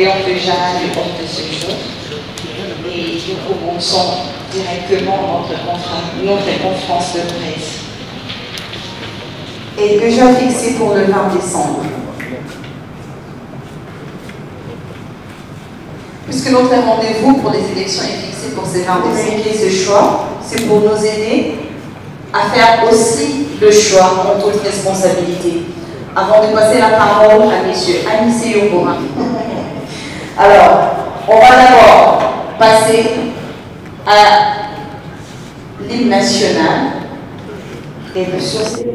Léon déjà le porte ce jour et nous commençons directement notre conférence de presse. Est déjà fixé pour le 20 décembre. Puisque notre rendez-vous pour les élections est fixé pour ce 20 décembre, ce choix, c'est pour nous aider à faire aussi le choix en toute responsabilité. Avant de passer la parole à M. Anissé Yobora. Alors, on va d'abord passer à l'hymne national et le social.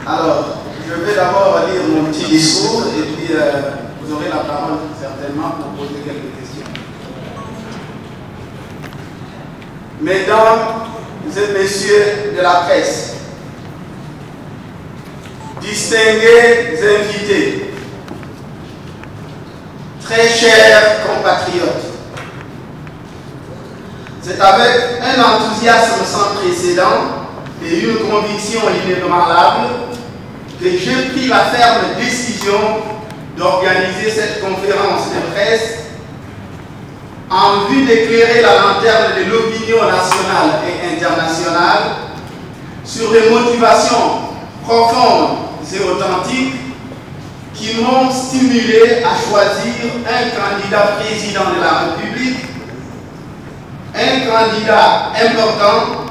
Alors, je vais d'abord lire mon petit discours et puis vous aurez la parole certainement pour poser quelques questions. Mesdames et messieurs de la presse, distingués invités, très chers compatriotes, c'est avec un enthousiasme sans précédent et une conviction inébranlable que j'ai pris la ferme décision d'organiser cette conférence de presse en vue d'éclairer la lanterne de l'opinion nationale et internationale sur les motivations profondes et authentiques qui m'ont stimulé à choisir un candidat président de la République, un candidat important,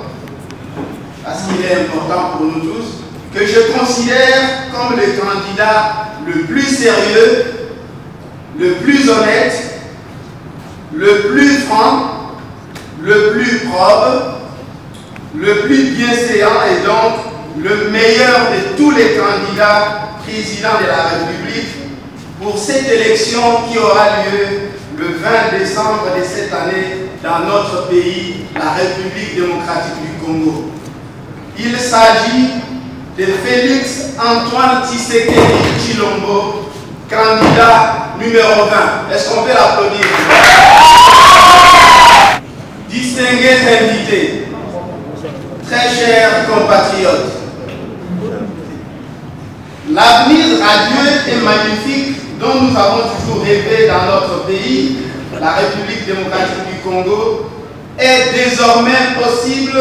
parce qu'il est important pour nous tous, que je considère comme le candidat le plus sérieux, le plus honnête, le plus franc, le plus probe, le plus bienséant et donc le meilleur de tous les candidats présidents de la République pour cette élection qui aura lieu le 20 décembre de cette année dans notre pays, la République démocratique du Congo. Il s'agit de Félix Antoine Tshisekedi Tshilombo, candidat numéro 20. Est-ce qu'on peut l'applaudir? Distingués invités, très chers compatriotes, l'avenir radieux et magnifique dont nous avons toujours rêvé dans notre pays, la République démocratique du Congo, est désormais possible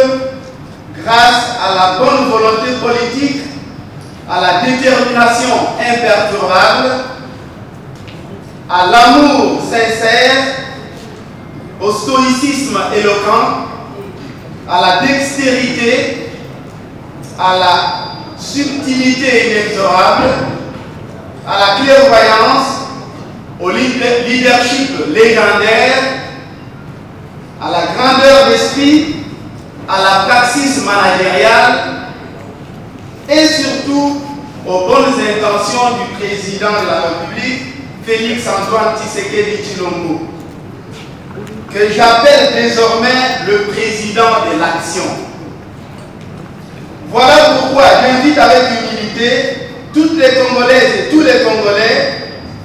grâce à la bonne volonté politique, à la détermination imperturbable, à l'amour sincère, au stoïcisme éloquent, à la dextérité, à la subtilité inexorable, à la clairvoyance, au leadership légendaire, à la grandeur d'esprit, à la praxis managériale et surtout aux bonnes intentions du président de la République, Félix Antoine Tshisekedi Tshilombo, que j'appelle désormais le président de l'action. Voilà pourquoi j'invite avec humilité toutes les Congolaises et tous les Congolais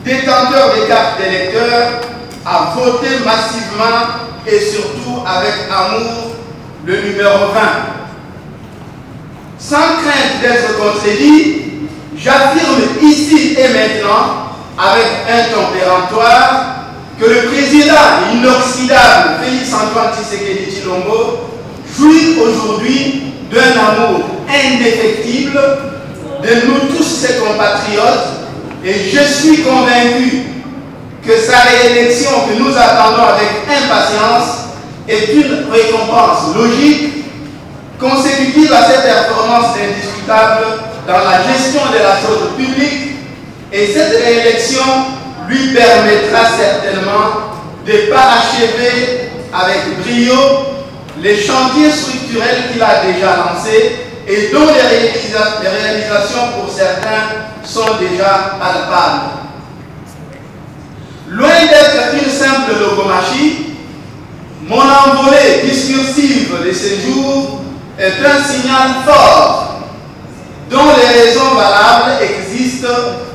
détenteurs des cartes d'électeurs à voter massivement et surtout avec amour le numéro 20. Sans crainte d'être contredit, j'affirme ici et maintenant avec un ton péremptoire que le président inoxydable Félix Antoine Tshisekedi Tshilombo jouit aujourd'hui d'un amour indéfectible de nous tous ses compatriotes et je suis convaincu que sa réélection que nous attendons avec impatience est une récompense logique consécutive à ses performances indiscutables dans la gestion de la chose publique, et cette réélection lui permettra certainement de parachever avec brio les chantiers structurels qu'il a déjà lancés et dont les réalisations pour certains sont déjà palpables. Loin d'être une simple logomachie, mon envolée discursive de ces jours est un signal fort dont les raisons valables existent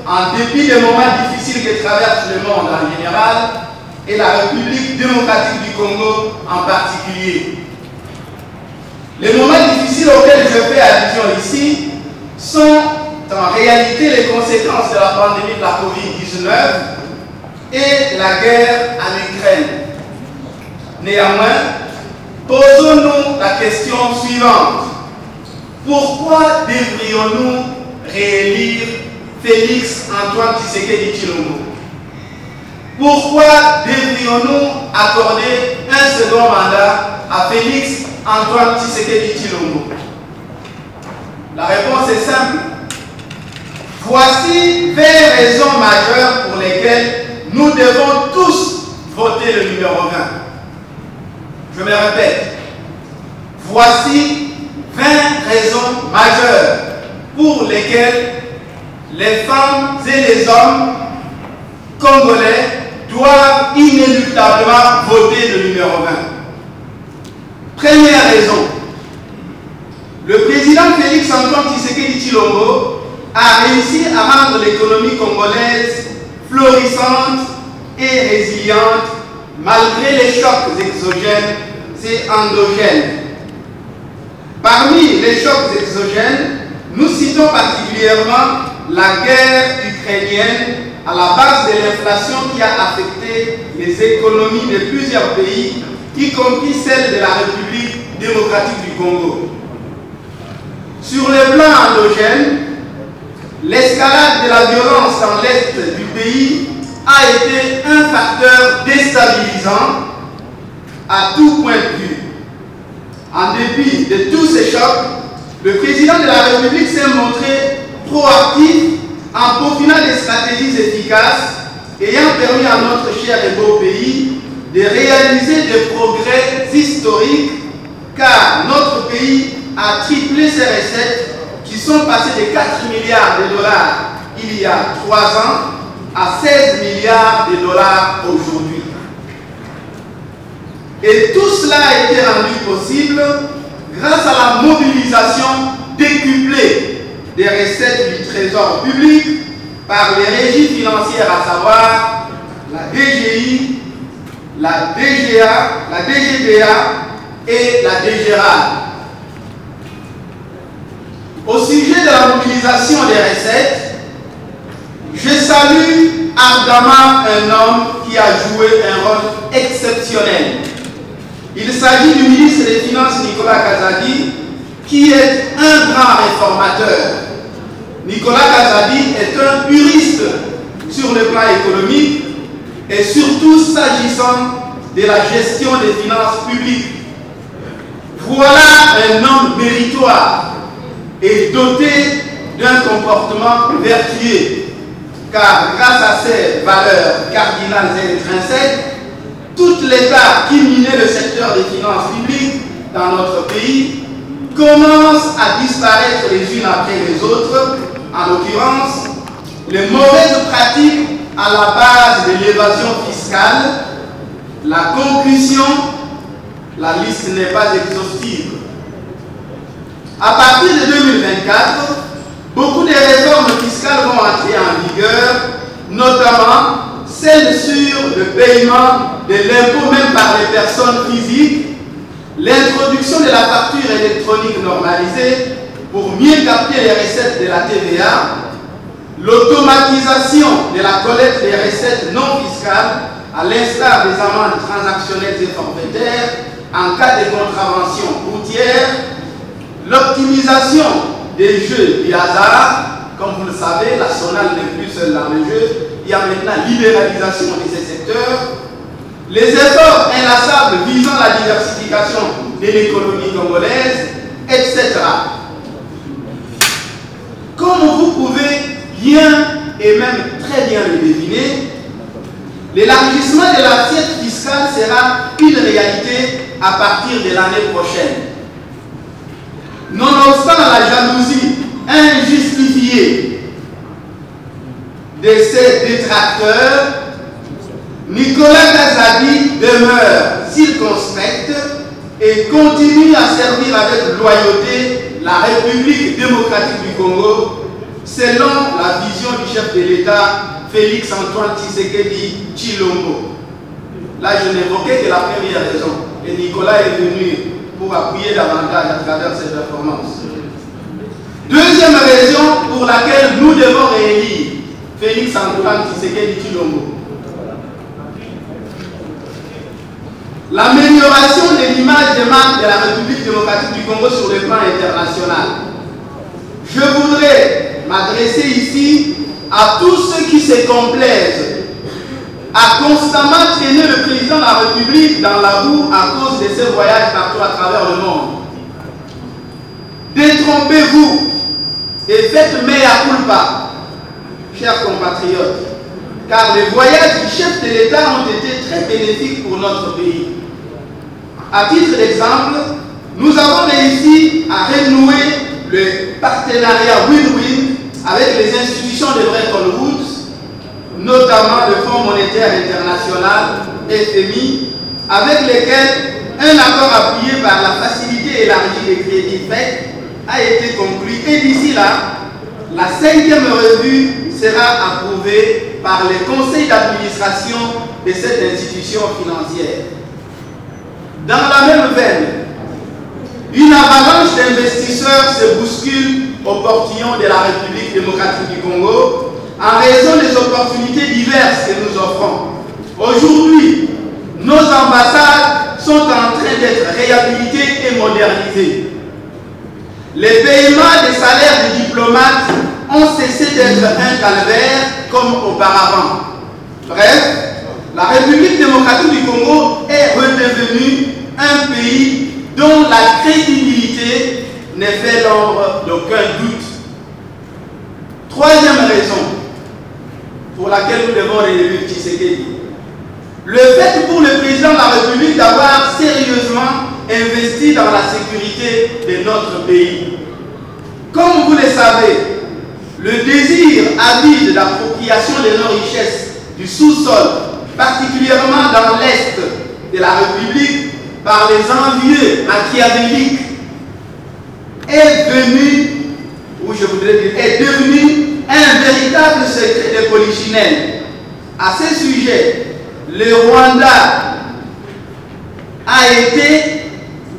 en dépit des moments difficiles que traverse le monde en général et la République démocratique du Congo en particulier. Les moments difficiles auxquels je fais allusion ici sont en réalité les conséquences de la pandémie de la Covid-19 et la guerre en Ukraine. Néanmoins, posons-nous la question suivante. Pourquoi devrions-nous réélire Félix Antoine Tshisekedi Tshilombo? Pourquoi devrions-nous accorder un second mandat à Félix Antoine Tshisekedi Tshilombo? La réponse est simple. Voici 20 raisons majeures pour lesquelles nous devons tous voter le numéro 20. Je me répète. Voici 20 raisons majeures pour lesquelles les femmes et les hommes congolais doivent inéluctablement voter le numéro 20. Première raison, le président Félix Antoine Tshisekedi Tshilombo a réussi à rendre l'économie congolaise florissante et résiliente malgré les chocs exogènes et endogènes. Parmi les chocs exogènes, nous citons particulièrement la guerre ukrainienne à la base de l'inflation qui a affecté les économies de plusieurs pays, y compris celle de la République démocratique du Congo. Sur le plan endogène, l'escalade de la violence dans l'est du pays a été un facteur déstabilisant à tout point de vue. En dépit de tous ces chocs, le président de la République s'est montré proactif en peaufinant des stratégies efficaces ayant permis à notre cher et beau pays de réaliser des progrès historiques, car notre pays a triplé ses recettes qui sont passées de 4 milliards de dollars il y a 3 ans à 16 milliards de dollars aujourd'hui. Et tout cela a été rendu possible grâce à la mobilisation décuplée des recettes du trésor public par les régies financières, à savoir la DGI, la DGA, la DGDA et la DGRA. Au sujet de la mobilisation des recettes, je salue ardemment un homme qui a joué un rôle exceptionnel. Il s'agit du ministre des Finances Nicolas Kazadi, qui est un grand réformateur. Nicolas Kazadi est un juriste sur le plan économique et surtout s'agissant de la gestion des finances publiques. Voilà un homme méritoire et doté d'un comportement vertueux, car grâce à ses valeurs cardinales et intrinsèques, toute l'État qui minait le secteur des finances publiques dans notre pays commence à disparaître les unes après les autres, en l'occurrence, les mauvaises pratiques à la base de l'évasion fiscale, la concussion, la liste n'est pas exhaustive. À partir de 2024, beaucoup de réformes fiscales vont entrer en vigueur, notamment celle sur le paiement de l'impôt même par les personnes physiques, l'introduction de la facture électronique normalisée pour mieux capter les recettes de la TVA, l'automatisation de la collecte des recettes non fiscales à l'instar des amendes transactionnelles et forfaitaires en cas de contravention routière, l'optimisation des jeux du hasard, comme vous le savez, la SONAL n'est plus seule dans le jeu. Il y a maintenant libéralisation de ces secteurs. Les efforts inlassables visant la diversification de l'économie congolaise, etc. Comme vous pouvez bien et même très bien le deviner, l'élargissement de l'assiette fiscale sera une réalité à partir de l'année prochaine. Nonobstant la jalousie injustifiée de ses détracteurs, Nicolas Kazadi demeure circonspect et continue à servir avec loyauté la République démocratique du Congo selon la vision du chef de l'État Félix Antoine Tshisekedi Tshilombo. Là, je n'évoquais que la première raison. Et Nicolas est venu pour appuyer davantage à travers cette performance. Deuxième raison pour laquelle nous devons réélire Félix Antoine Tshisekedi Tshilombo. L'amélioration de l'image des marques de la République démocratique du Congo sur le plan international. Je voudrais m'adresser ici à tous ceux qui se complaisent à constamment traîner le président de la République dans la boue à cause de ses voyages partout à travers le monde. Détrompez-vous et faites mea culpa, chers compatriotes, car les voyages du chef de l'État ont été très bénéfiques pour notre pays. À titre d'exemple, nous avons réussi à renouer le partenariat win-win avec les institutions de Bretton Woods, notamment le Fonds monétaire international, FMI, avec lesquels un accord appuyé par la facilité élargie des crédits FEC a été conclu. Et d'ici là, la 5e revue sera approuvée par les conseils d'administration de cette institution financière. Dans la même veine, une avalanche d'investisseurs se bouscule au portillon de la République démocratique du Congo en raison des opportunités diverses que nous offrons. Aujourd'hui, nos ambassades sont en train d'être réhabilitées et modernisées. Les paiements des salaires des diplomates ont cessé d'être un calvaire comme auparavant. Bref, la République démocratique du Congo est redevenue un pays dont la crédibilité n'est fait l'ombre d'aucun doute. Troisième raison pour laquelle nous devons réélire Tshisekedi. Le fait pour le président de la République d'avoir sérieusement investi dans la sécurité de notre pays. Comme vous le savez, le désir avide d'appropriation de nos richesses du sous-sol, particulièrement dans l'Est de la République, par les envieux machiavéliques, est devenu un véritable secret de polichinelle. À ce sujet, le Rwanda a été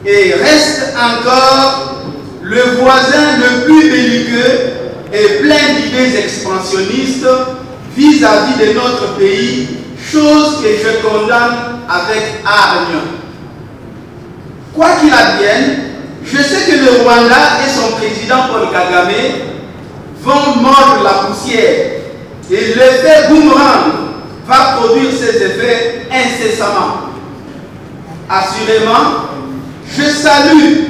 et reste encore le voisin le plus belliqueux et plein d'idées expansionnistes vis-à-vis de notre pays, chose que je condamne avec hargne. Quoi qu'il advienne, je sais que le Rwanda et son président Paul Kagame vont mordre la poussière et l'effet boomerang va produire ses effets incessamment. Assurément, je salue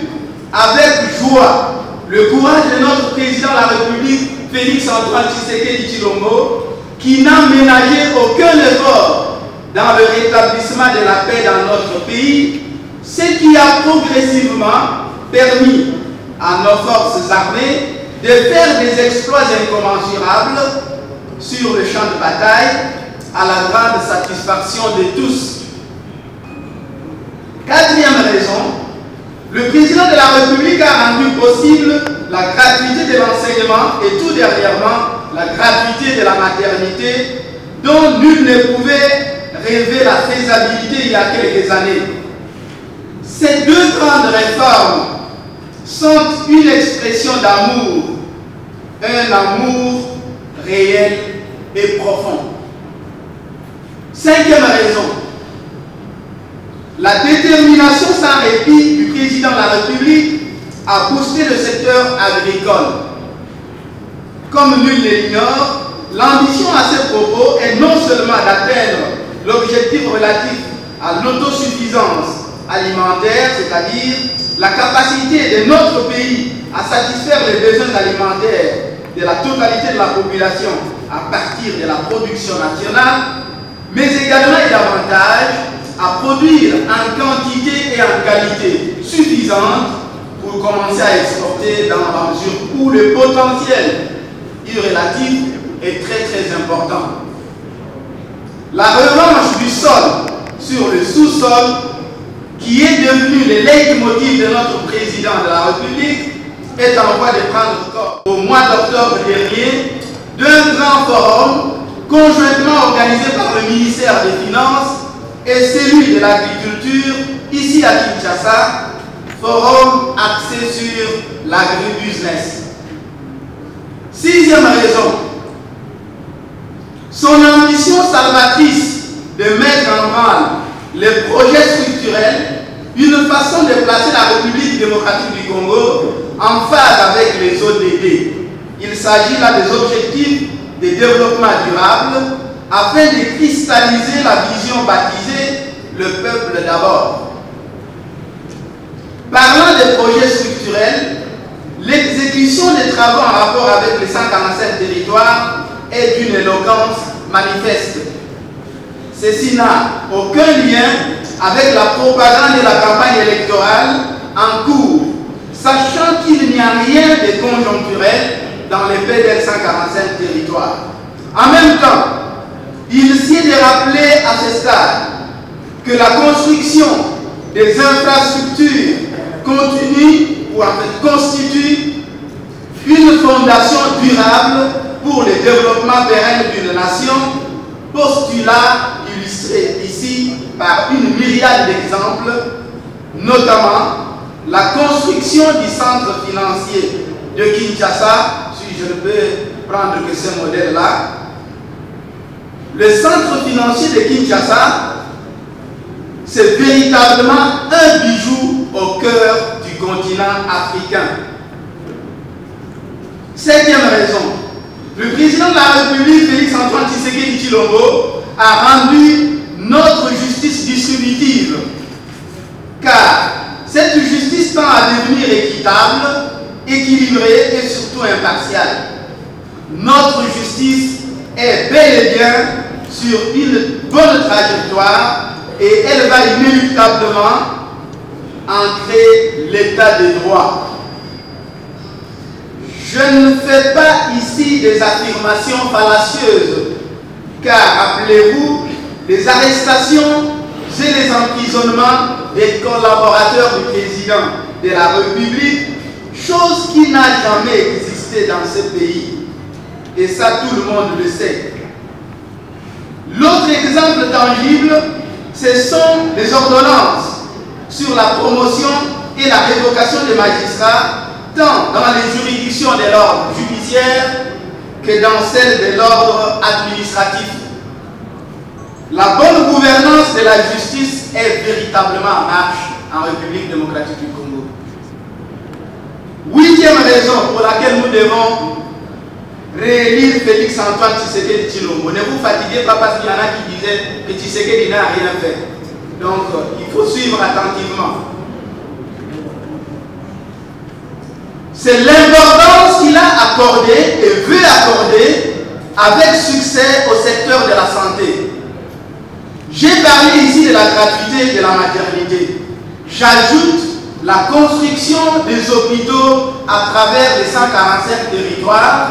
avec joie le courage de notre président de la République, Félix Antoine Tshisekedi Tshilombo, qui n'a ménagé aucun effort dans le rétablissement de la paix dans notre pays, ce qui a progressivement permis à nos forces armées de faire des exploits incommensurables sur le champ de bataille à la grande satisfaction de tous. Quatrième raison, le président de la République a rendu possible la gratuité de l'enseignement et tout dernièrement la gratuité de la maternité dont nul ne pouvait rêver la faisabilité il y a quelques années. Ces deux grandes réformes sont une expression d'amour, un amour réel et profond. Cinquième raison, la détermination sans répit du président de la République à booster le secteur agricole. comme nul ne l'ignore, l'ambition à ce propos est non seulement d'atteindre l'objectif relatif à l'autosuffisance alimentaire, c'est-à-dire la capacité de notre pays à satisfaire les besoins alimentaires de la totalité de la population à partir de la production nationale, mais également et davantage à produire en quantité et en qualité suffisante pour commencer à exporter dans la mesure où le potentiel relatif est très très important. La revanche du sol sur le sous-sol, qui est devenu le leitmotiv de notre président de la République, est en voie de prendre corps. Au mois d'octobre dernier, d'un grand forum conjointement organisé par le ministère des Finances et celui de l'agriculture, ici à Kinshasa, forum axé sur l'agribusiness. Sixième raison, son ambition salvatrice de mettre en branle les projets structurels, une façon de placer la République démocratique du Congo en phase avec les ODD. Il s'agit là des objectifs de développement durable afin de cristalliser la vision baptisée « Le peuple d'abord ». Parlant des projets structurels, l'exécution des travaux en rapport avec les 147 territoires est d'une éloquence manifeste. Ceci n'a aucun lien avec la propagande et la campagne électorale en cours, sachant qu'il n'y a rien de conjoncturel dans les PDL 145 territoires. En même temps, il sied de rappeler à ce stade que la construction des infrastructures continue ou en fait constitue une fondation durable pour le développement pérenne d'une nation, postulat illustré ici par une myriade d'exemples, notamment la construction du centre financier de Kinshasa, si je ne peux prendre que ce modèle-là. Le centre financier de Kinshasa, c'est véritablement un bijou au cœur du continent africain. Septième raison, le président de la République, Félix-Antoine Tshisekedi Tshilombo, a rendu notre justice distributive, car cette justice tend à devenir équitable, équilibrée et surtout impartiale. Notre justice est bel et bien sur une bonne trajectoire et elle va inéluctablement ancrer l'état de droit. Je ne fais pas ici des affirmations fallacieuses, car rappelez-vous, les arrestations et les emprisonnements des collaborateurs du président de la République, chose qui n'a jamais existé dans ce pays. Et ça, tout le monde le sait. L'autre exemple tangible, ce sont les ordonnances sur la promotion et la révocation des magistrats, tant dans les juridictions de l'ordre judiciaire que dans celles de l'ordre administratif. La bonne gouvernance de la justice est véritablement en marche en République démocratique du Congo. Huitième raison pour laquelle nous devons réélire Félix-Antoine Tshisekedi Tshilombo. Ne vous fatiguez pas parce qu'il y en a qui disaient que Tshisekedi n'a rien fait. Donc, il faut suivre attentivement. C'est l'importance qu'il a accordée et veut accorder avec succès au secteur de la santé. J'ai parlé ici de la gratuité de la maternité. J'ajoute la construction des hôpitaux à travers les 145 territoires,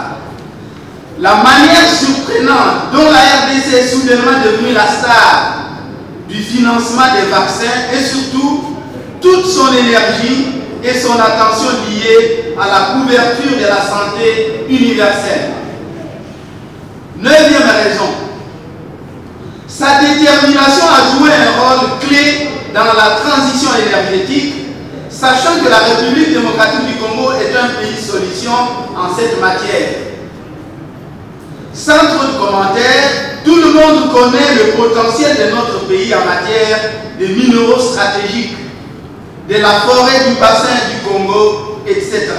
la manière surprenante dont la RDC est soudainement devenue la star du financement des vaccins et surtout toute son énergie et son attention liée à la couverture de la santé universelle. Neuvième raison, sa détermination à jouer un rôle clé dans la transition énergétique, sachant que la République démocratique du Congo est un pays solution en cette matière. Sans trop de commentaires, tout le monde connaît le potentiel de notre pays en matière de minéraux stratégiques, de la forêt du bassin du Congo, etc.,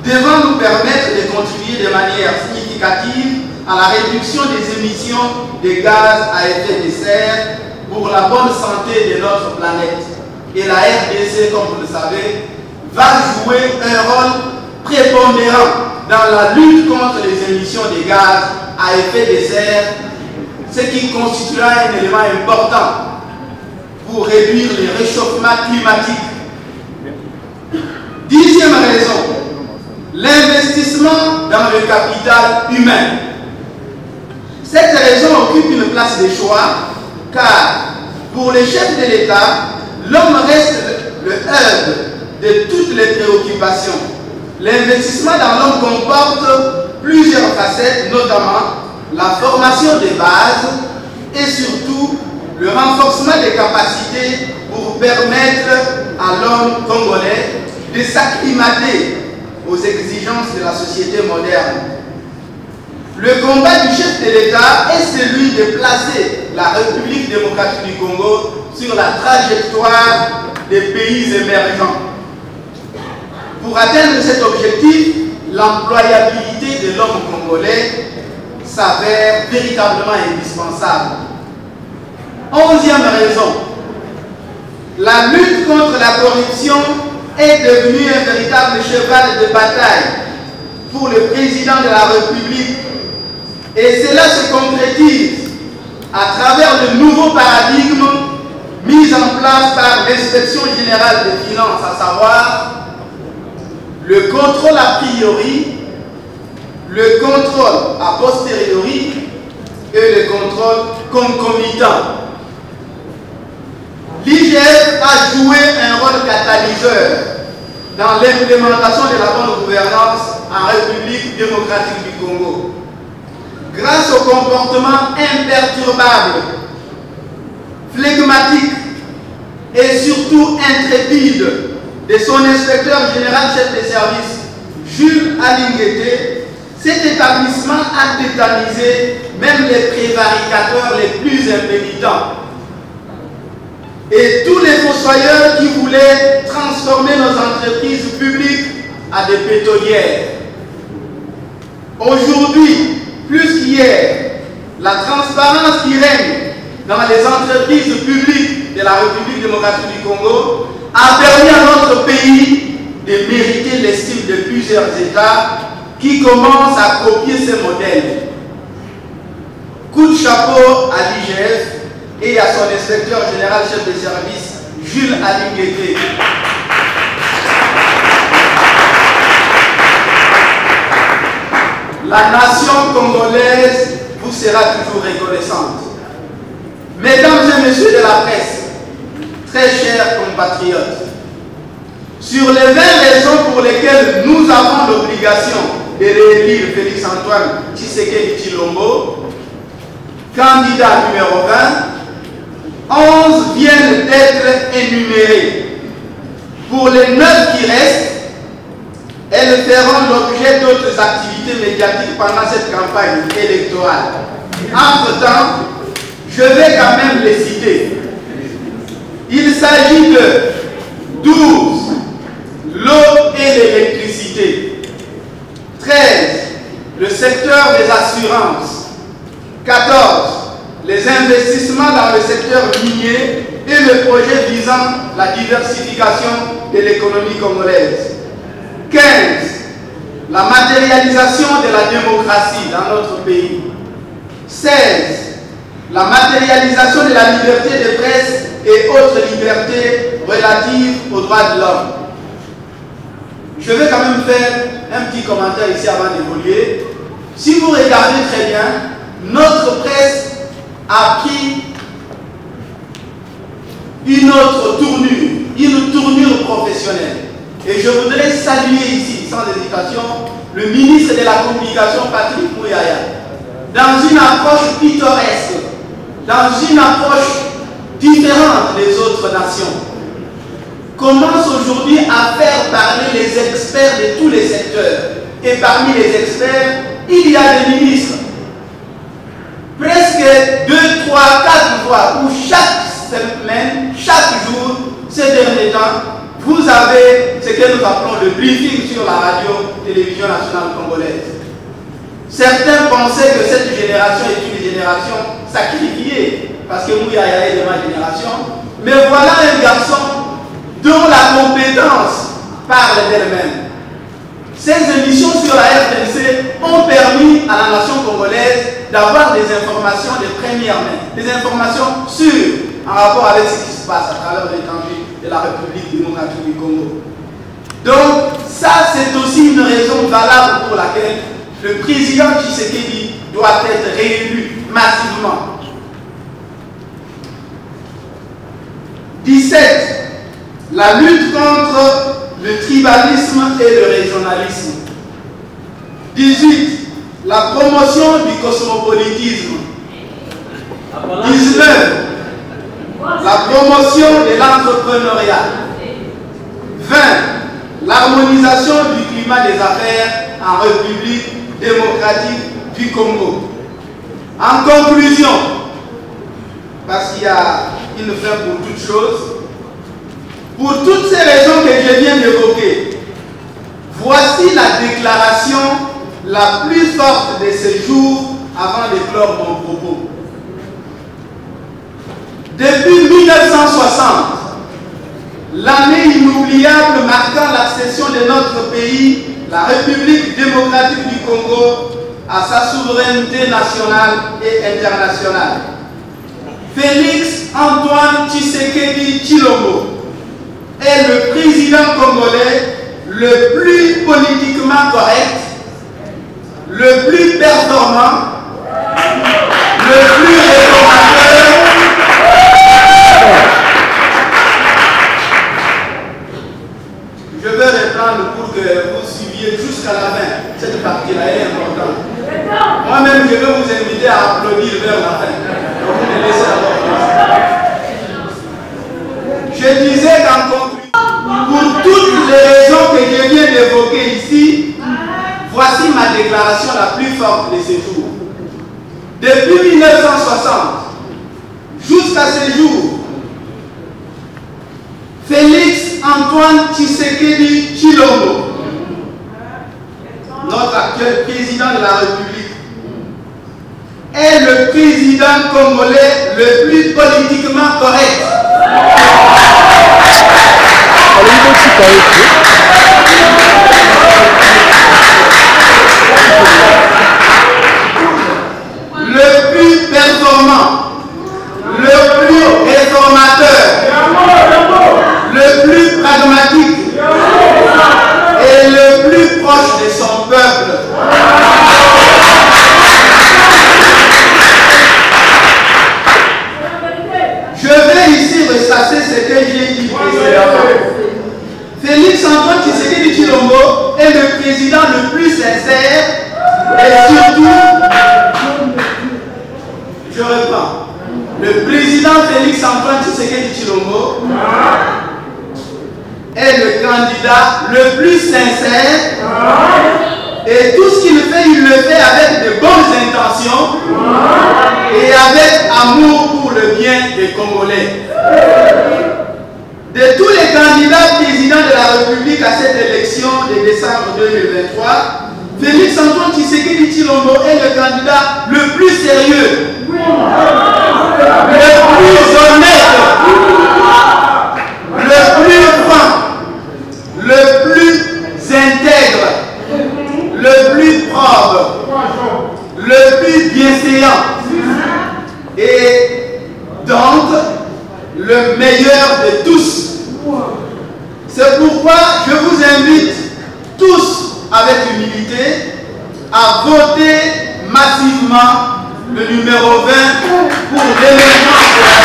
devant nous permettre de contribuer de manière significative à la réduction des émissions de gaz à effet de serre pour la bonne santé de notre planète. Et la RDC, comme vous le savez, va jouer un rôle prépondérant dans la lutte contre les émissions de gaz à effet de serre, ce qui constituera un élément important pour réduire les réchauffements climatiques. 10e raison, l'investissement dans le capital humain. Cette raison occupe une place de choix car pour les chefs de l'État, l'homme reste le hub de toutes les préoccupations. L'investissement dans l'homme comporte plusieurs facettes, notamment la formation des bases et surtout le renforcement des capacités pour permettre à l'homme congolais de s'acclimater aux exigences de la société moderne. Le combat du chef de l'État est celui de placer la République démocratique du Congo sur la trajectoire des pays émergents. Pour atteindre cet objectif, l'employabilité de l'homme congolais s'avère véritablement indispensable. 11e raison, la lutte contre la corruption est devenue un véritable cheval de bataille pour le président de la République et cela se concrétise à travers le nouveau paradigme mis en place par l'Inspection générale des finances, à savoir le contrôle a priori, le contrôle a posteriori et le contrôle concomitant. L'IGF a joué un rôle catalyseur dans l'implémentation de la bonne gouvernance en République démocratique du Congo. Grâce au comportement imperturbable, flegmatique et surtout intrépide de son inspecteur général chef de service, Jules Alinguete, cet établissement a tétanisé même les prévaricateurs les plus impénitents. Et tous les fossoyeurs qui voulaient transformer nos entreprises publiques à des pétrolières. Aujourd'hui, plus qu'hier, la transparence qui règne dans les entreprises publiques de la République démocratique du Congo a permis à notre pays de mériter l'estime de plusieurs États qui commencent à copier ces modèles. Coup de chapeau à l'IGF et à son inspecteur général chef de service, Jules Alinguete. La nation congolaise vous sera toujours reconnaissante. Mesdames et messieurs de la presse, très chers compatriotes, sur les 20 raisons pour lesquelles nous avons l'obligation de réélire Félix-Antoine Tshisekedi Tshilombo, candidat numéro 20, 11 viennent d'être énumérés. Pour les 9 qui restent, elles feront l'objet d'autres activités médiatiques pendant cette campagne électorale. Entre-temps, je vais quand même les citer. Il s'agit de 12, l'eau et l'électricité. 13, le secteur des assurances. 14, les investissements dans le secteur minier et le projet visant la diversification de l'économie congolaise. 15, la matérialisation de la démocratie dans notre pays. 16, la matérialisation de la liberté de presse et autres libertés relatives aux droits de l'homme. Je vais quand même faire un petit commentaire ici avant d'évoluer. Si vous regardez très bien, notre presse a pris une autre tournure, une tournure professionnelle. Et je voudrais saluer ici, sans hésitation, le ministre de la Communication, Patrick Mouyaya, dans une approche pittoresque, dans une approche différente des autres nations, commence aujourd'hui à faire parler les experts de tous les secteurs. Et parmi les experts, il y a des ministres. Presque 2, 3, 4 fois, où chaque semaine, chaque jour, ces derniers temps, vous avez ce que nous appelons le briefing sur la radio-télévision nationale congolaise. Certains pensaient que cette génération est une génération sacrifiée, parce que Mouya est de ma génération. Mais voilà un garçon dont la compétence parle d'elle-même. Ces émissions sur la RTNC ont permis à la nation congolaise d'avoir des informations de première main, des informations sûres en rapport avec ce qui se passe à travers l'étendue de la République démocratique du Congo. Donc, ça, c'est aussi une raison valable pour laquelle le président Tshisekedi doit être réélu massivement. 17. La lutte contre le tribalisme et le régionalisme. 18. La promotion du cosmopolitisme. 19. La promotion de l'entrepreneuriat. 20. L'harmonisation du climat des affaires en République démocratique du Congo. En conclusion, parce qu'il y a une fin pour toute chose, pour toutes ces raisons que je viens d'évoquer, voici la déclaration la plus forte de ces jours avant de clore mon propos. Depuis 1960, l'année inoubliable marquant l'accession de notre pays, la République démocratique du Congo, à sa souveraineté nationale et internationale, Félix Antoine Tshisekedi Tshilombo est le président congolais le plus politiquement correct, le plus performant, le plus réformateur, je vais reprendre pour que vous suiviez jusqu'à la fin. Cette partie-là est importante. Moi-même, je vais vous inviter à applaudir vers la fin. Donc, vous me laissez d'abord. Je disais qu'en conclusion, pour toutes les raisons que je viens d'évoquer ici, voici ma déclaration la plus forte de ces jours. Depuis 1960 jusqu'à ce jour, Félix Antoine Tshisekedi Tshilombo, notre actuel président de la République, est le président congolais le plus politiquement correct. Le plus performant, le plus réformateur, le plus pragmatique et le plus proche de son peuple. Je vais ici ressasser ce que j'ai dit précédemment. Félix Antoine Tshisekedi Tshilombo est le président le plus sincère et surtout, je reprends, le président Félix Antoine Tshisekedi Tshilombo est le candidat le plus sincère et tout ce qu'il fait, il le fait avec de bonnes intentions et avec amour pour le bien des Congolais. De tous les candidats présidents de la République à cette élection de décembre 2023, Félix Antoine Tshisekedi Tshilombo est le candidat le plus sérieux, le plus honnête, le plus franc, le plus intègre, le plus probe, le plus bienséant et donc le meilleur de tous. C'est pourquoi je vous invite tous avec humilité à voter massivement le numéro 20 pour l'émergence de la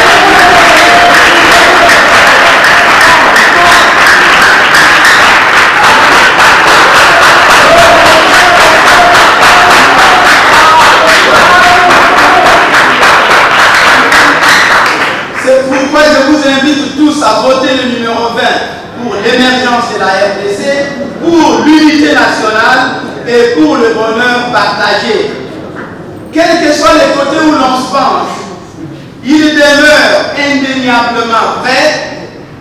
C'est pourquoi je vous invite tous à voter le numéro 20 pour l'émergence de la RDC, pour l'unité nationale et pour le bonheur partagé. Quel que soit le côté où l'on se penche, il demeure indéniablement vrai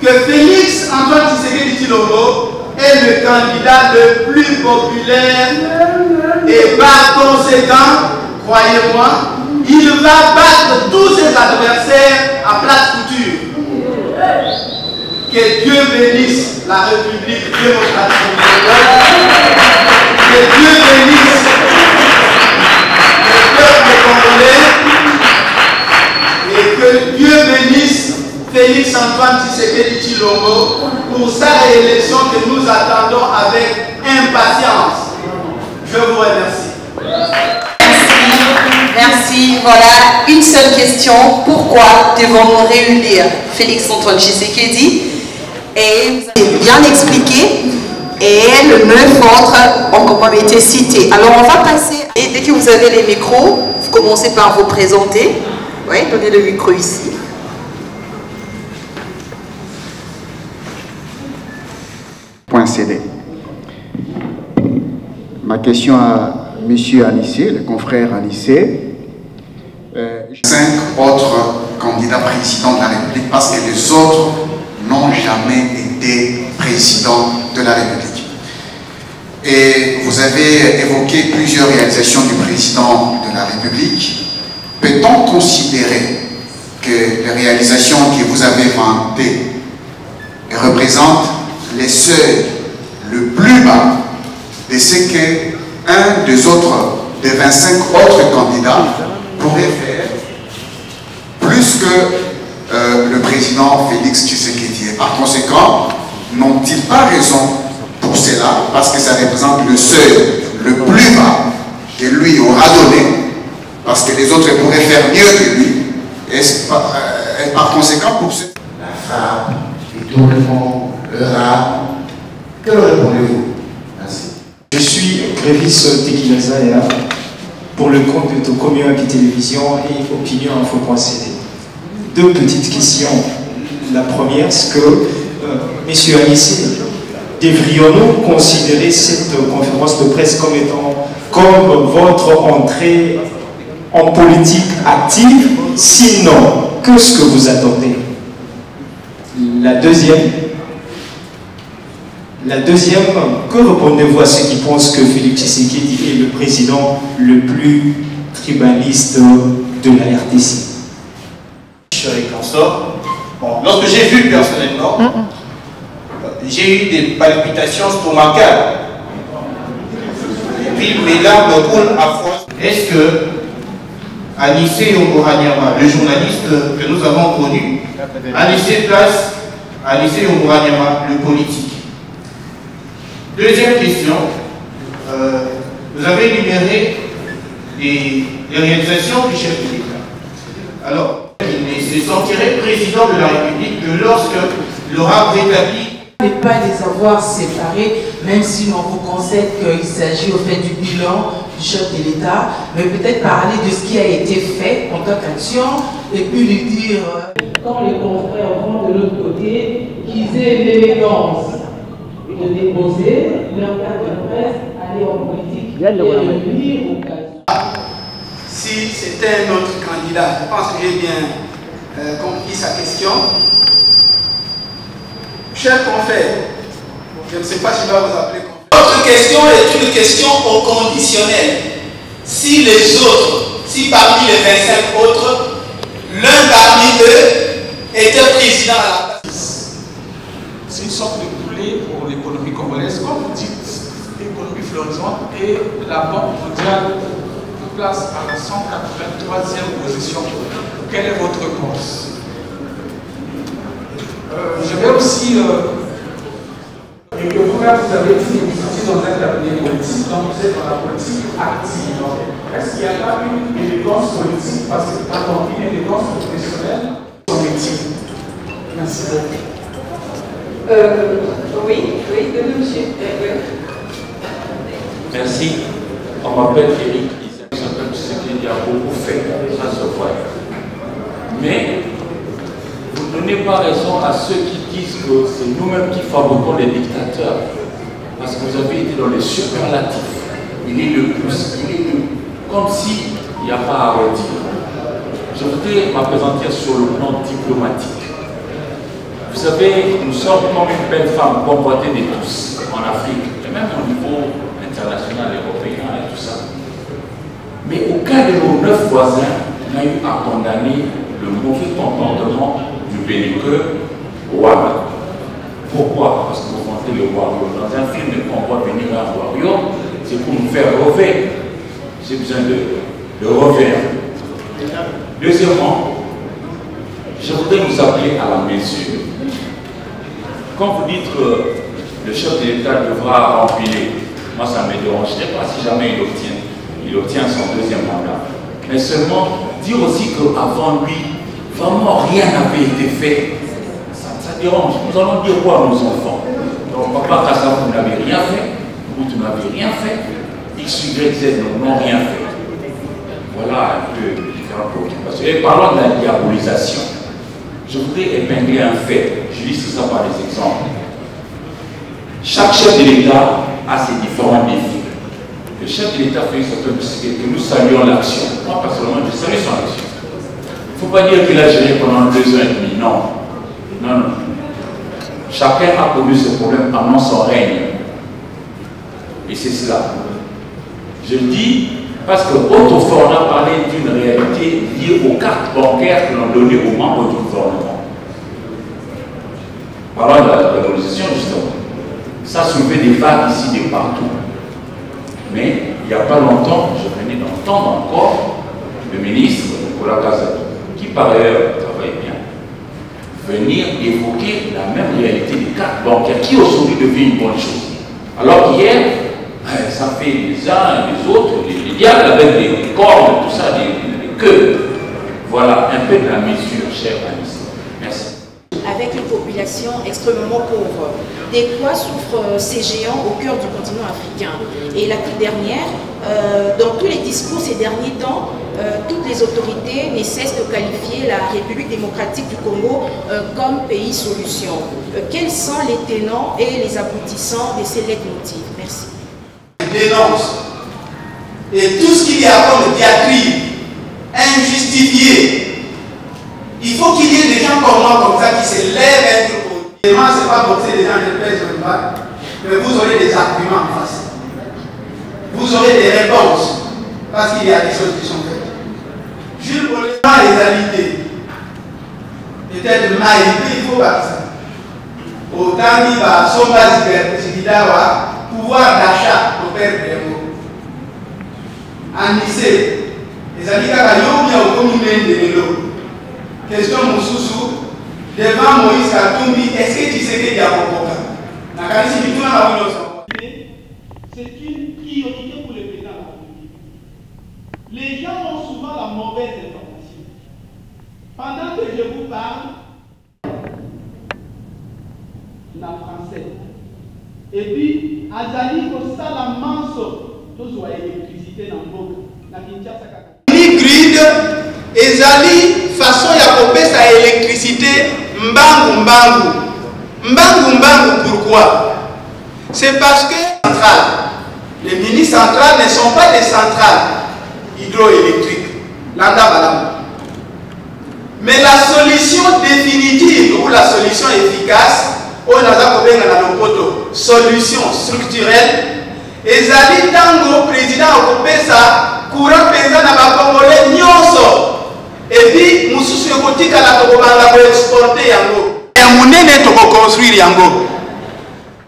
que Félix Antoine Tshisekedi Tshilombo est le candidat le plus populaire et par conséquent, croyez-moi, il va battre tous ses adversaires à plate couture. Que Dieu bénisse la République démocratique. Que Dieu bénisse le peuple congolais et que Dieu bénisse Félix Antoine Tshisekedi Tshilombo pour sa réélection que nous attendons avec impatience. Je vous remercie. Merci. Voilà, une seule question. Pourquoi devons-nous réunir Félix Antoine Tshisekedi? Et vous avez bien expliqué. Et le 9 autres ont quand même été cités. Alors on va passer. Et dès que vous avez les micros, vous commencez par vous présenter. Oui, donnez le micro ici. .cd. Ma question à M. Anissé, le confrère Anissé. 5 autres candidats présidents de la République parce que les autres n'ont jamais été présidents de la République. Et vous avez évoqué plusieurs réalisations du président de la République. Peut-on considérer que les réalisations que vous avez vantées représentent les seuils le plus bas de ce qu'un des autres, des 25 autres candidats pourrait faire plus que le président Félix Tshisekedi? Et par conséquent, n'ont-ils pas raison pour cela, parce que ça représente le seuil le plus bas que lui aura donné, parce que les autres pourraient faire mieux que lui, et par conséquent pour ce... La femme, et tout le monde, le rat, que répondez-vous? Merci. Je suis Grévis Tequilazaya pour le compte de Communauté Télévision et Opinion Info.cd. Deux petites questions. La première, c'est que, Monsieur Anissé, devrions-nous considérer cette conférence de presse comme étant comme votre entrée en politique active? Sinon, qu'est-ce que vous attendez? La deuxième, que répondez-vous à ceux qui pensent que Félix Tshisekedi est le président le plus tribaliste de la RDC? Bon, lorsque j'ai vu personnellement, j'ai eu des palpitations stomacales. Et puis mes larmes coulent à froid. Est-ce que Anissé Yomboranyama, le journaliste que nous avons connu, a laissé place à Anissé Yomboranyama, le politique? Deuxième question, vous avez énuméré les réalisations du chef de l'État. Alors, il ne se sentirait président de la République que lorsque il aura rétabli. Ne pas les avoir séparés, même si on vous concède qu'il s'agit au fait du bilan du chef de l'État, mais peut-être parler de ce qui a été fait en tant qu'action et puis lui dire, quand les confrères vont de l'autre côté, qu'ils aient l'élégance de déposer leur carte de presse, aller en politique et le lire au cas. Si c'était un autre candidat, je pense que j'ai bien compris sa question. Cher confrère, je ne sais pas si je vais vous appeler confrère. Votre question est une question au conditionnel. Si les autres, si parmi les 25 autres, l'un parmi eux était président à la place. C'est une sorte de poulet pour l'économie congolaise. Comme vous dites, l'économie florissante et la Banque mondiale vous place à la 183e position. Quelle est votre réponse? Je vais aussi... et que vous-même, vous avez dit que vous étiez dans un cabinet politique, donc vous êtes dans la politique active. Est-ce qu'il n'y a pas une élégance politique, parce que pardon, une élégance professionnelle au métier? Merci beaucoup. Oui, monsieur. Merci. On m'appelle Eric Isaac. Ce qu'il y a beaucoup fait, ça se voit. Mais vous ne donnez pas raison à ceux qui disent que c'est nous-mêmes qui fabriquons les dictateurs. Parce que vous avez été dans les superlatifs. Il est le plus, il est le... Comme s'il n'y a pas à redire. Je voudrais m'appesantir sur le plan diplomatique. Vous savez, nous sommes comme une belle femme convoitée de tous en Afrique, et même au niveau international, européen et tout ça. Mais au cas de nos 9 voisins, on a eu à condamner le mauvais comportement du belliqueux Ouattara. Pourquoi? Parce que vous montez le Wario. Dans un film qu'on voit venir un Wario, c'est pour nous faire rêver. J'ai besoin de refaire. Deuxièmement, je voudrais vous appeler à la mesure. Quand vous dites que le chef de l'État devra empiler, moi ça me dérangerait pas si jamais il obtient son deuxième mandat. Mais seulement dire aussi qu'avant lui, vraiment rien n'avait été fait. Ça dérange. Nous allons dire quoi à nos enfants? Donc papa Kassa, vous n'avez rien fait, vous n'avez rien fait, X, Y, Z n'ont rien fait. Voilà un peu différentes préoccupations. Et parlant de la diabolisation, je voudrais épingler un fait. Je lis ça par des exemples. Chaque chef de l'État a ses différents défis. Le chef de l'État fait une certaine possibilité que nous saluons l'action. Moi, personnellement, je salue son action. Il ne faut pas dire qu'il a géré pendant 2 ans et demi. Non. Non, non. Chacun a connu ce problème pendant son règne. Et c'est cela. Je dis parce que autrefois, on a parlé d'une réalité liée aux cartes bancaires que l'on donnait aux membres du gouvernement. Parlant de la valorisation, justement, ça soulevait des vagues ici et partout. Mais il n'y a pas longtemps, je venais d'entendre encore le ministre Nicolas Kazadi, qui par ailleurs travaille bien, venir évoquer la même réalité des cartes bancaires, qui aujourd'hui devient une bonne chose. Alors qu'hier, ça fait les uns et les autres, les diables avec des cornes, tout ça, des queues. Voilà un peu de la mesure, cher Alice. Merci. Avec une population extrêmement pauvre. De quoi souffrent ces géants au cœur du continent africain? Et la toute dernière, dans tous les discours ces derniers temps, toutes les autorités ne cessent de qualifier la République démocratique du Congo comme pays solution. Quels sont les tenants et les aboutissants de ces leitmotifs? Merci. Dénonce. Et tout ce qu'il y a comme diatribe injustifié, il faut qu'il y ait des gens comme moi, comme ça, qui se lèvent et disent ce n'est pas boxer des gens de paix sur le bas, mais vous aurez des arguments en face. Vous aurez des réponses, parce qu'il y a des choses qui sont faites. Jules Boléman les alités. Peut-être maïté, il faut voir ça. Autant il va son pouvoir d'achat pour perdre des mots. En lycée, les alités ont mis au communé de l'eau. Question Moussoussou, devant Moïse Katumbi, est-ce que tu sais qu'il y a un programme? C'est une priorité pour le président de la République. Les gens ont souvent la mauvaise information. Pendant que je vous parle, en français. Et puis, Azali, pour ça, la manso, tous voient l'électricité dans le monde. Mini-grid, Ezali, façon ya kopesa électricité, mbangu mbangu. Mbangu mbangu, pourquoi? C'est parce que les mini-centrales ne sont pas des centrales hydroélectriques. Mais la solution définitive ou la solution efficace, on a la solution structurelle, Ezali Tango, président Okopesa, courant paysan na Congolais nyonso. Et puis, Moussoussou Yokotika la Tokobanga pour exporter Yango. Et Mounene Toko construire Yango.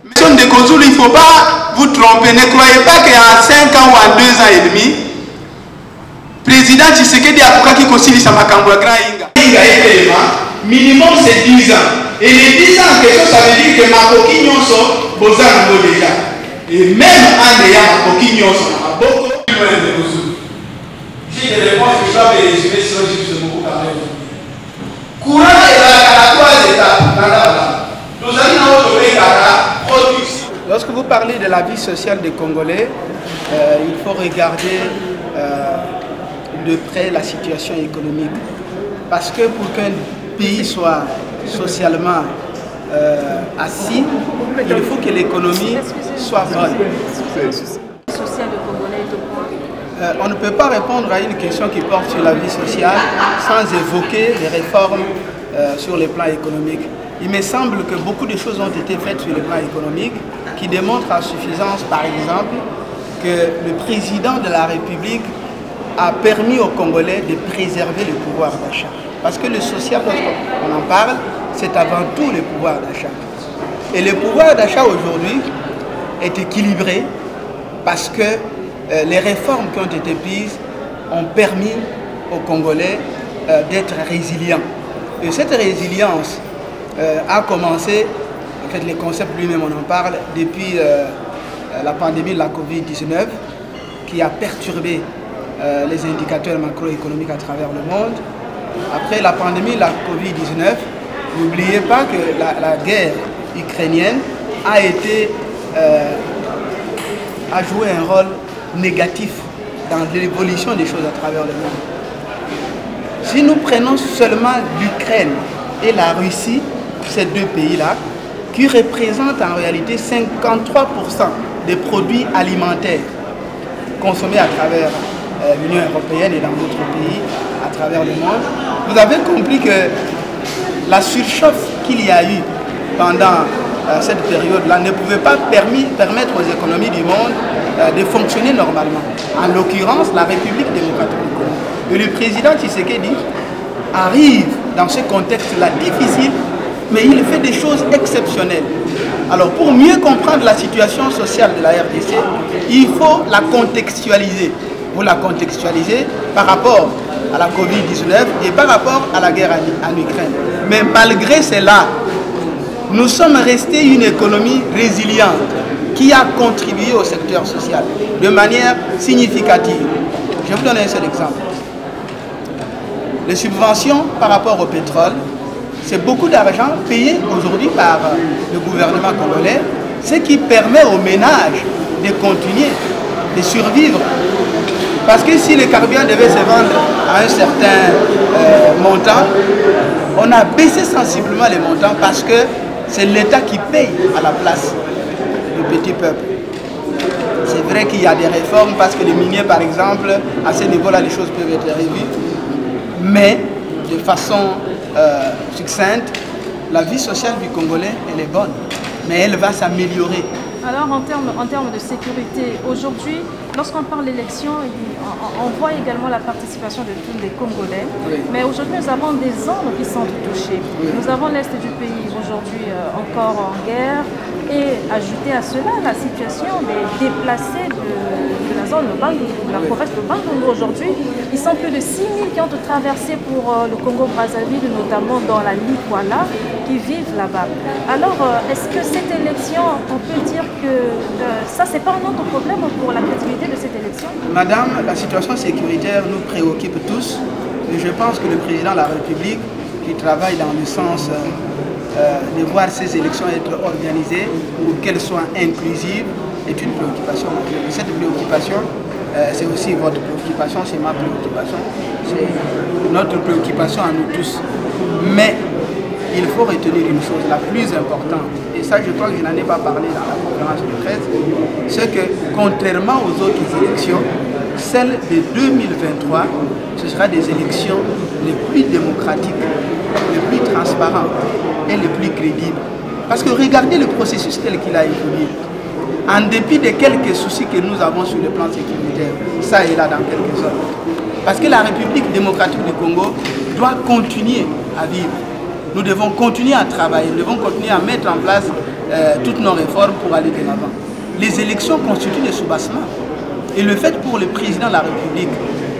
Mais de Kozoul, il ne faut pas vous tromper. Ne croyez pas qu'en 5 ans ou en 2 ans et demi, président Tshisekedi a pour qui concile sa Makamboula Grand Inga. Inga est minimum c'est 10 ans. Et les 10 ans en question, ça veut dire que Makoki Nyonso, Bozan Ngo déjà. Et même en ayant Makoki Nyonso, beaucoup de Kozoul. J'ai des réponses que je dois les résumer sur juste beaucoup quand même. Courant est à 3 étapes. Nous allons notre pays à production. Lorsque vous parlez de la vie sociale des Congolais, il faut regarder de près la situation économique. Parce que pour qu'un pays soit socialement assis, il faut que l'économie soit bonne. On ne peut pas répondre à une question qui porte sur la vie sociale sans évoquer les réformes sur le plan économique. il me semble que beaucoup de choses ont été faites sur le plan économique qui démontrent à suffisance, par exemple, que le président de la République a permis aux Congolais de préserver le pouvoir d'achat. Parce que le social, lorsqu'on en parle, c'est avant tout le pouvoir d'achat. Et le pouvoir d'achat aujourd'hui est équilibré parce que les réformes qui ont été prises ont permis aux Congolais d'être résilients. Et cette résilience a commencé, en fait les concepts lui-même on en parle, depuis la pandémie de la Covid-19 qui a perturbé les indicateurs macroéconomiques à travers le monde. Après la pandémie de la Covid-19, n'oubliez pas que la guerre ukrainienne a joué un rôle négatif dans l'évolution des choses à travers le monde. Si nous prenons seulement l'Ukraine et la Russie, ces deux pays-là, qui représentent en réalité 53% des produits alimentaires consommés à travers l'Union européenne et dans d'autres pays à travers le monde, vous avez compris que la surchauffe qu'il y a eu pendant cette période-là ne pouvait pas permettre aux économies du monde de fonctionner normalement. En l'occurrence, la République démocratique du Congo. Et le président Tshisekedi arrive dans ce contexte-là difficile, mais il fait des choses exceptionnelles. Alors pour mieux comprendre la situation sociale de la RDC, il faut la contextualiser. Vous la contextualisez par rapport à la Covid-19 et par rapport à la guerre en Ukraine. Mais malgré cela, nous sommes restés une économie résiliente qui a contribué au secteur social de manière significative. Je vais vous donner un seul exemple. Les subventions par rapport au pétrole, c'est beaucoup d'argent payé aujourd'hui par le gouvernement congolais, ce qui permet aux ménages de continuer, de survivre. Parce que si le carburant devait se vendre à un certain montant, on a baissé sensiblement les montants parce que c'est l'État qui paye à la place du petit peuple. C'est vrai qu'il y a des réformes parce que les miniers, par exemple, à ce niveau-là, les choses peuvent être revues. Mais de façon succincte, la vie sociale du Congolais, elle est bonne. Mais elle va s'améliorer. Alors en termes de sécurité, aujourd'hui, lorsqu'on parle d'élection, on voit également la participation de tous les Congolais. Oui. Mais aujourd'hui, nous avons des zones qui sont touchées. Oui. Nous avons l'Est du pays aujourd'hui encore en guerre. Et ajouter à cela la situation des déplacés de la zone de Bandundu, de la province de Bandundu aujourd'hui. Ils sont plus de 6 000 qui ont traversé pour le Congo-Brazzaville, notamment dans la Likwala, qui vivent là-bas. Alors, est-ce que cette élection, on peut dire que ça, c'est pas un autre problème pour la crédibilité de cette élection? Madame, la situation sécuritaire nous préoccupe tous. Et je pense que le président de la République, qui travaille dans le sens de voir ces élections être organisées pour qu'elles soient inclusives, est une préoccupation majeure. Cette préoccupation, c'est aussi votre préoccupation, c'est ma préoccupation, c'est notre préoccupation à nous tous. Mais il faut retenir une chose, la plus importante, et ça je crois que je n'en ai pas parlé dans la conférence de presse, c'est que contrairement aux autres élections, celle de 2023, ce sera des élections les plus démocratiques, les plus transparentes et les plus crédibles. Parce que regardez le processus tel qu'il a évolué. En dépit de quelques soucis que nous avons sur le plan sécuritaire, ça et là dans quelques zones. Parce que la République démocratique du Congo doit continuer à vivre. Nous devons continuer à travailler, nous devons continuer à mettre en place toutes nos réformes pour aller de l'avant. Les élections constituent des soubassements. Et le fait pour le président de la République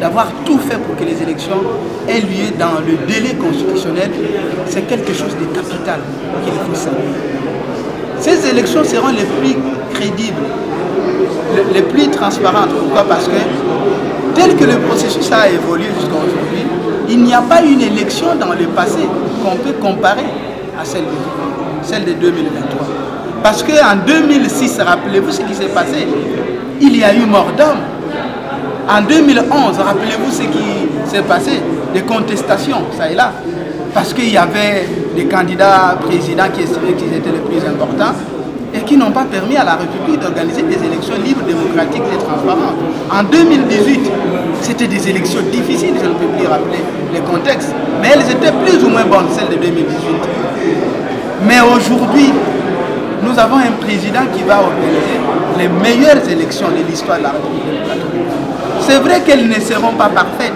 d'avoir tout fait pour que les élections aient lieu dans le délai constitutionnel, c'est quelque chose de capital qu'il faut saluer. Ces élections seront les plus crédibles, les plus transparentes. Pourquoi? Parce que tel que le processus a évolué jusqu'à aujourd'hui, il n'y a pas une élection dans le passé qu'on peut comparer à celle de 2023. Parce qu'en 2006, rappelez-vous ce qui s'est passé, il y a eu mort d'homme. En 2011, rappelez-vous ce qui s'est passé, des contestations, ça et là. Parce qu'il y avait des candidats présidents qui estimaient qu'ils étaient les plus importants et qui n'ont pas permis à la République d'organiser des élections libres, démocratiques et transparentes. En 2018, c'était des élections difficiles, je ne peux plus rappeler les contextes, mais elles étaient plus ou moins bonnes, celles de 2018. Mais aujourd'hui, nous avons un président qui va organiser les meilleures élections de l'histoire de la République démocratique. C'est vrai qu'elles ne seront pas parfaites.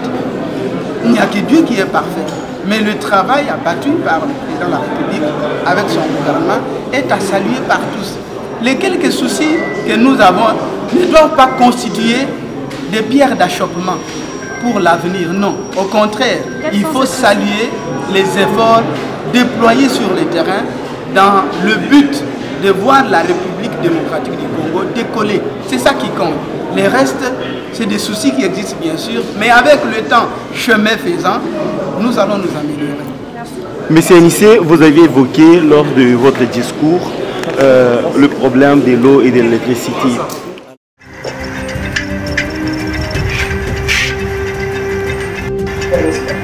Il n'y a que Dieu qui est parfait. Mais le travail abattu par le président de la République avec son gouvernement est à saluer par tous. Les quelques soucis que nous avons ne doivent pas constituer des pierres d'achoppement pour l'avenir. Non, au contraire, il faut saluer les efforts déployés sur le terrain dans le but de voir la République démocratique du Congo décoller. C'est ça qui compte. Les restes, c'est des soucis qui existent bien sûr, mais avec le temps, chemin faisant, nous allons nous améliorer. Monsieur Anissé, vous avez évoqué lors de votre discours le problème de l'eau et de l'électricité. Respect.